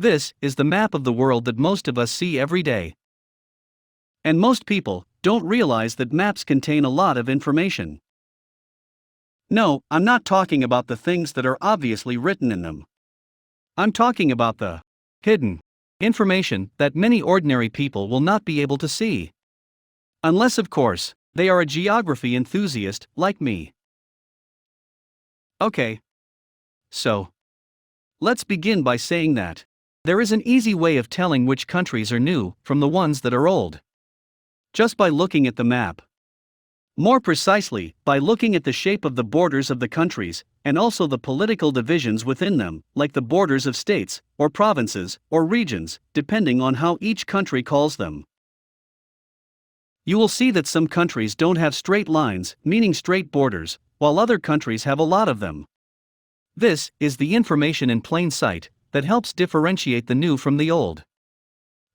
This is the map of the world that most of us see every day. And most people don't realize that maps contain a lot of information. No, I'm not talking about the things that are obviously written in them. I'm talking about the hidden information that many ordinary people will not be able to see. Unless, of course, they are a geography enthusiast like me. Okay. So, let's begin by saying that there is an easy way of telling which countries are new from the ones that are old. Just by looking at the map. More precisely, by looking at the shape of the borders of the countries, and also the political divisions within them, like the borders of states, or provinces, or regions, depending on how each country calls them. You will see that some countries don't have straight lines, meaning straight borders, while other countries have a lot of them. This is the information in plain sight that helps differentiate the new from the old.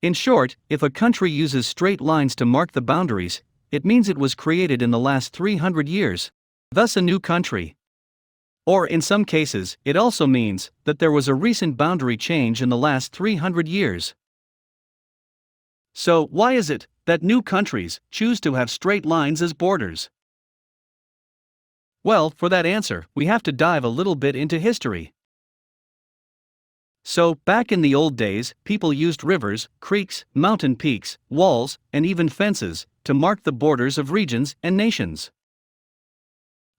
In short, if a country uses straight lines to mark the boundaries, it means it was created in the last 300 years, thus a new country. Or in some cases, it also means that there was a recent boundary change in the last 300 years. So, why is it that new countries choose to have straight lines as borders? Well, for that answer, we have to dive a little bit into history. So, back in the old days, people used rivers, creeks, mountain peaks, walls, and even fences to mark the borders of regions and nations.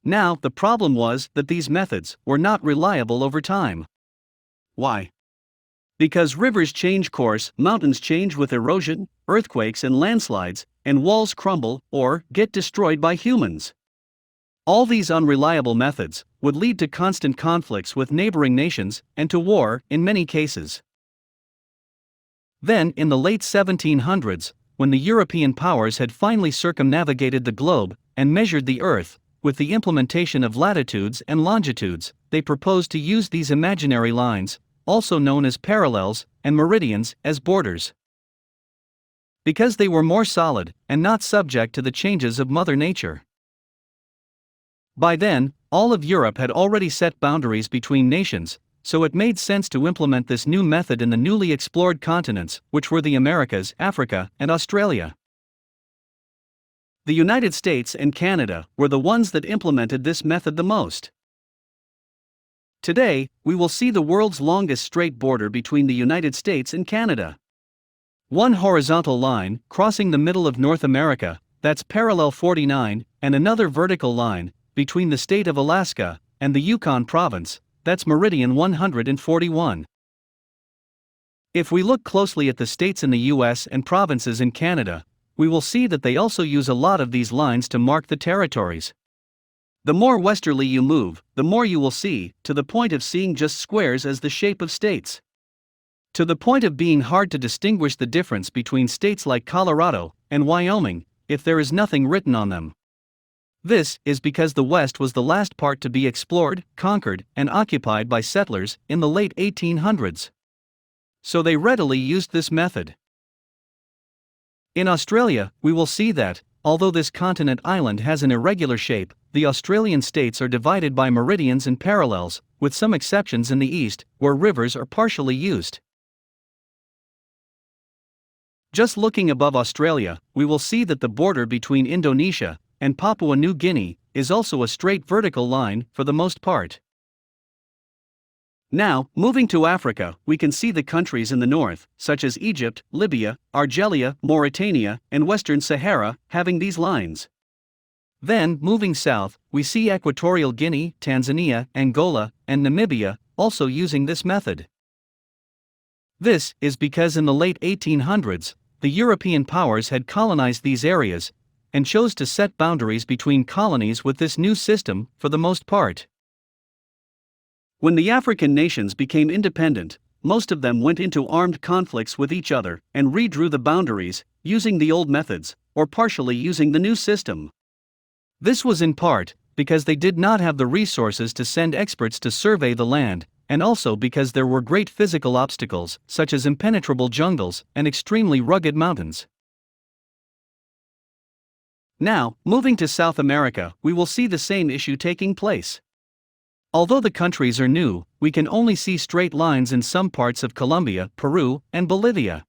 Now, the problem was that these methods were not reliable over time. Why? Because rivers change course, mountains change with erosion, earthquakes and landslides, and walls crumble or get destroyed by humans. All these unreliable methods would lead to constant conflicts with neighboring nations and to war in many cases. Then, in the late 1700s, when the European powers had finally circumnavigated the globe and measured the Earth, with the implementation of latitudes and longitudes, they proposed to use these imaginary lines, also known as parallels, and meridians, as borders. Because they were more solid and not subject to the changes of Mother Nature. By then, all of Europe had already set boundaries between nations, so it made sense to implement this new method in the newly explored continents, which were the Americas, Africa, and Australia. The United States and Canada were the ones that implemented this method the most. Today, we will see the world's longest straight border between the United States and Canada. One horizontal line, crossing the middle of North America, that's parallel 49, and another vertical line, between the state of Alaska and the Yukon province, that's meridian 141. If we look closely at the states in the US and provinces in Canada, we will see that they also use a lot of these lines to mark the territories. The more westerly you move, the more you will see, to the point of seeing just squares as the shape of states. To the point of being hard to distinguish the difference between states like Colorado and Wyoming, if there is nothing written on them. This is because the West was the last part to be explored, conquered, and occupied by settlers in the late 1800s. So they readily used this method. In Australia, we will see that, although this continent island has an irregular shape, the Australian states are divided by meridians and parallels, with some exceptions in the east, where rivers are partially used. Just looking above Australia, we will see that the border between Indonesia and Papua New Guinea is also a straight vertical line for the most part. Now, moving to Africa, we can see the countries in the north, such as Egypt, Libya, Algeria, Mauritania, and Western Sahara, having these lines. Then, moving south, we see Equatorial Guinea, Tanzania, Angola, and Namibia, also using this method. This is because in the late 1800s, the European powers had colonized these areas, and chose to set boundaries between colonies with this new system, for the most part. When the African nations became independent, most of them went into armed conflicts with each other and redrew the boundaries, using the old methods, or partially using the new system. This was in part because they did not have the resources to send experts to survey the land, and also because there were great physical obstacles, such as impenetrable jungles and extremely rugged mountains. Now, moving to South America, we will see the same issue taking place. Although the countries are new, we can only see straight lines in some parts of Colombia, Peru, and Bolivia.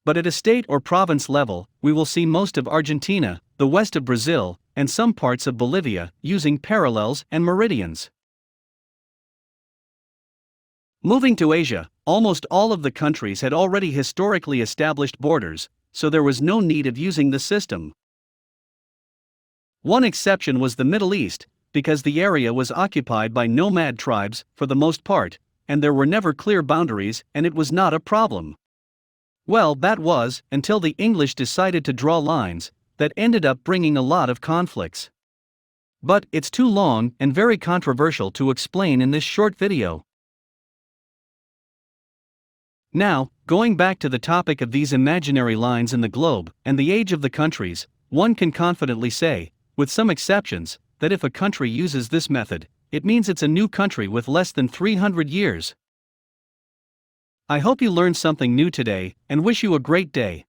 But at a state or province level, we will see most of Argentina, the west of Brazil, and some parts of Bolivia, using parallels and meridians. Moving to Asia, almost all of the countries had already historically established borders, so there was no need of using the system. One exception was the Middle East, because the area was occupied by nomad tribes for the most part, and there were never clear boundaries, and it was not a problem. Well, that was, until the English decided to draw lines, that ended up bringing a lot of conflicts. But it's too long and very controversial to explain in this short video. Now, going back to the topic of these imaginary lines in the globe and the age of the countries, one can confidently say, with some exceptions, that if a country uses this method, it means it's a new country with less than 300 years. I hope you learned something new today and wish you a great day.